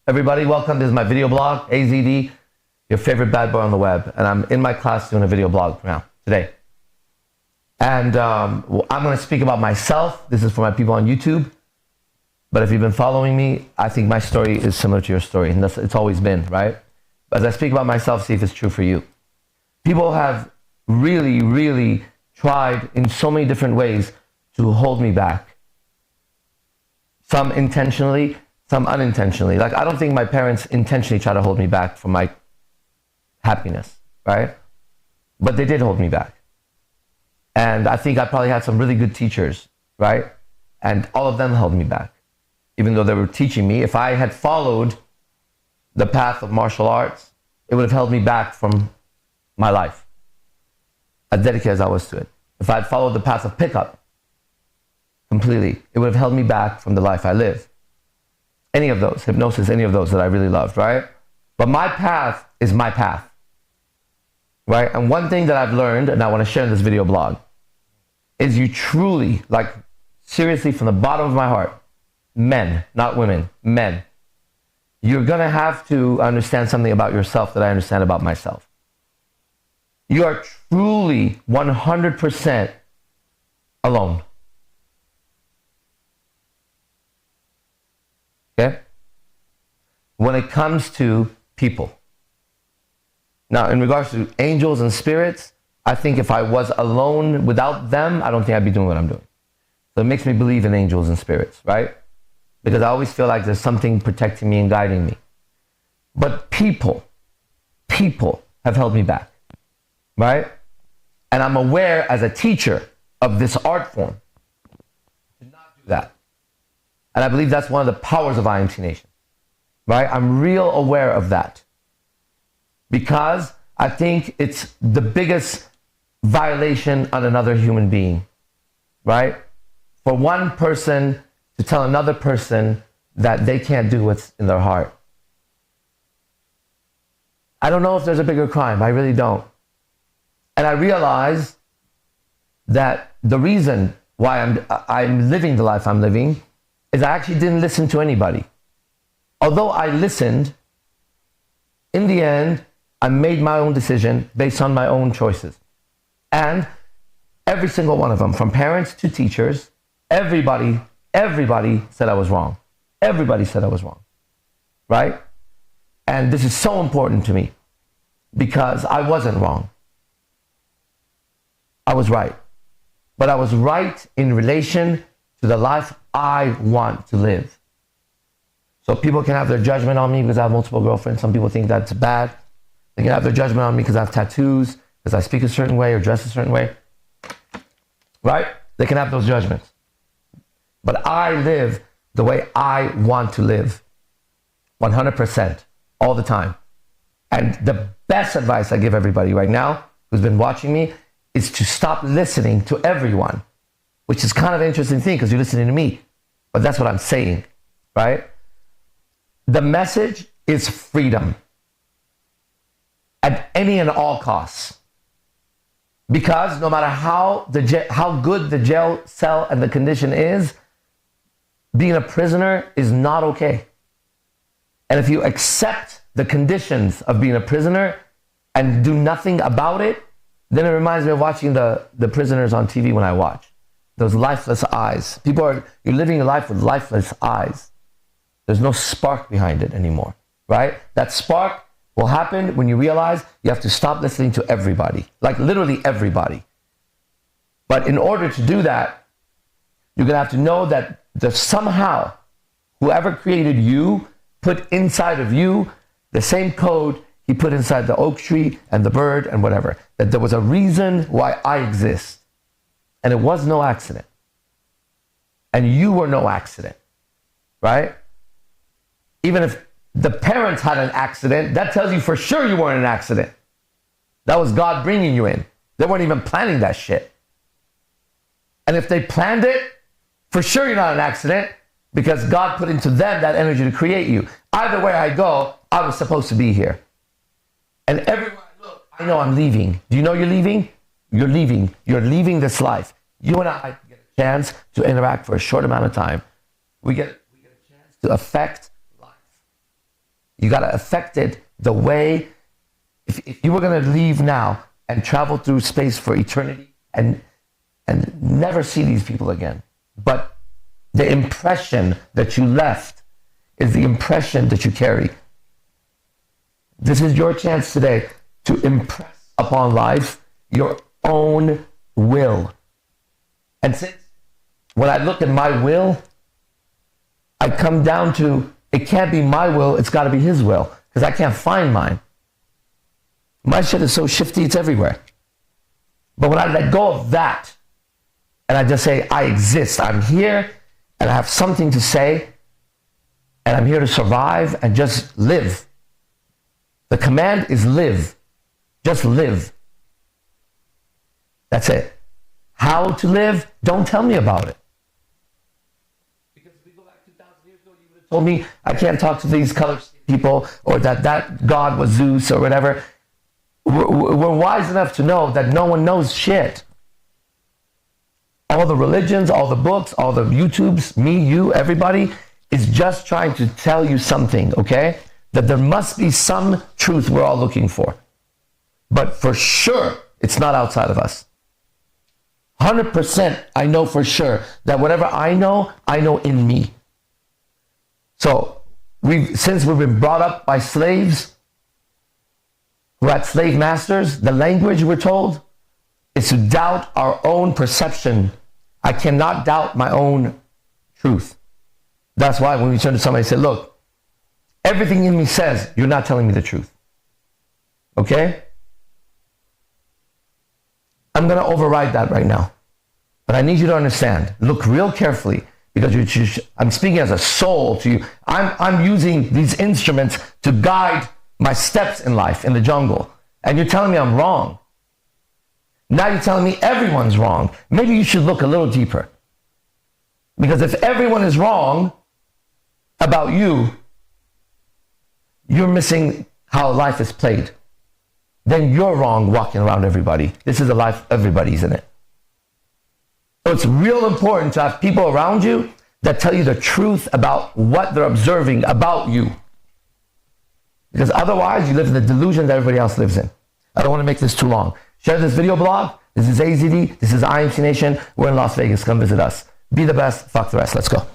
Everybody, welcome. This is my video blog, AZD, your favorite bad boy on the web. And I'm in my class doing a video blog now, today. And I'm going to speak about myself. This is for my people on YouTube. But if you've been following me, I think my story is similar to your story. And it's always been, right? But as I speak about myself, see if it's true for you. People have really tried in so many different ways to hold me back. Some intentionally, some unintentionally. Like, I don't think my parents intentionally try to hold me back from my happiness, right? But they did hold me back. And I think I probably had some really good teachers, right? And all of them held me back. Even though they were teaching me, if I had followed the path of martial arts, it would have held me back from my life, as dedicated as I was to it. If I had followed the path of pickup completely, it would have held me back from the life I live. Any of those, hypnosis, any of those that I really loved, right? But my path is my path, right? And one thing that I've learned, and I want to share in this video blog, is you truly, like seriously from the bottom of my heart, men, not women, men, you're going to have to understand something about yourself that I understand about myself. You are truly 100% alone. Okay? When it comes to people. Now, in regards to angels and spirits, I think if I was alone without them, I don't think I'd be doing what I'm doing. So it makes me believe in angels and spirits, right? Because I always feel like there's something protecting me and guiding me. But people have held me back, right? And I'm aware as a teacher of this art form to not do that. And I believe that's one of the powers of IMT Nation, right? I'm real aware of that because I think it's the biggest violation on another human being, right? For one person to tell another person that they can't do what's in their heart. I don't know if there's a bigger crime. I really don't. And I realize that the reason why I'm living the life I'm living is I actually didn't listen to anybody. Although I listened, in the end, I made my own decision based on my own choices. And every single one of them, from parents to teachers, everybody said I was wrong. Everybody said I was wrong, right? And this is so important to me because I wasn't wrong. I was right. But I was right in relation to the life I want to live. So people can have their judgment on me because I have multiple girlfriends. Some people think that's bad. They can have their judgment on me because I have tattoos, because I speak a certain way or dress a certain way, right? They can have those judgments. But I live the way I want to live, 100%, all the time. And the best advice I give everybody right now who's been watching me is to stop listening to everyone, which is kind of an interesting thing because you're listening to me. But that's what I'm saying, right? The message is freedom at any and all costs. Because no matter how good the jail cell and the condition is, being a prisoner is not okay. And if you accept the conditions of being a prisoner and do nothing about it, then it reminds me of watching the prisoners on TV when I watch. Those lifeless eyes. You're living your life with lifeless eyes. There's no spark behind it anymore, right? That spark will happen when you realize you have to stop listening to everybody, like literally everybody. But in order to do that, you're gonna have to know that somehow, whoever created you put inside of you the same code he put inside the oak tree and the bird and whatever. That there was a reason why I exist. And it was no accident. And you were no accident, right? Even if the parents had an accident, that tells you for sure you weren't an accident. That was God bringing you in. They weren't even planning that shit. And if they planned it, for sure you're not an accident because God put into them that energy to create you. Either way I go, I was supposed to be here. And everywhere I look, I know I'm leaving. Do you know you're leaving? You're leaving. You're leaving this life. You and I get a chance to interact for a short amount of time. We get a chance to affect life. You got to affect it the way, if you were going to leave now and travel through space for eternity and never see these people again, but the impression that you left is the impression that you carry. This is your chance today to impress upon life your own will. And since when I look at my will, I come down to, it can't be my will, it's got to be his will, because I can't find mine. My shit is so shifty, it's everywhere. But when I let go of that, and I just say, I exist, I'm here, and I have something to say, and I'm here to survive and just live. The command is live. Just live. That's it. How to live? Don't tell me about it. Because if we go back 2,000 years ago, you would have told me I can't talk to these colored people, or that God was Zeus or whatever. We're wise enough to know that no one knows shit. All the religions, all the books, all the YouTubes, me, you, everybody is just trying to tell you something, okay? That there must be some truth we're all looking for. But for sure, it's not outside of us. 100% I know for sure that whatever I know in me. So, since we've been brought up by slaves who had slave masters, the language we're told is to doubt our own perception. I cannot doubt my own truth. That's why when we turn to somebody and say, look, everything in me says you're not telling me the truth. Okay? I'm going to override that right now. But I need you to understand. Look real carefully, because I'm speaking as a soul to you. I'm using these instruments to guide my steps in life, in the jungle. And you're telling me I'm wrong. Now you're telling me everyone's wrong. Maybe you should look a little deeper. Because if everyone is wrong about you, you're missing how life is played. Then you're wrong walking around everybody. This is a life everybody's in it. So it's real important to have people around you that tell you the truth about what they're observing about you. Because otherwise you live in the delusion that everybody else lives in. I don't want to make this too long. Share this video blog. This is AZD. This is IMC Nation. We're in Las Vegas. Come visit us. Be the best. Fuck the rest. Let's go.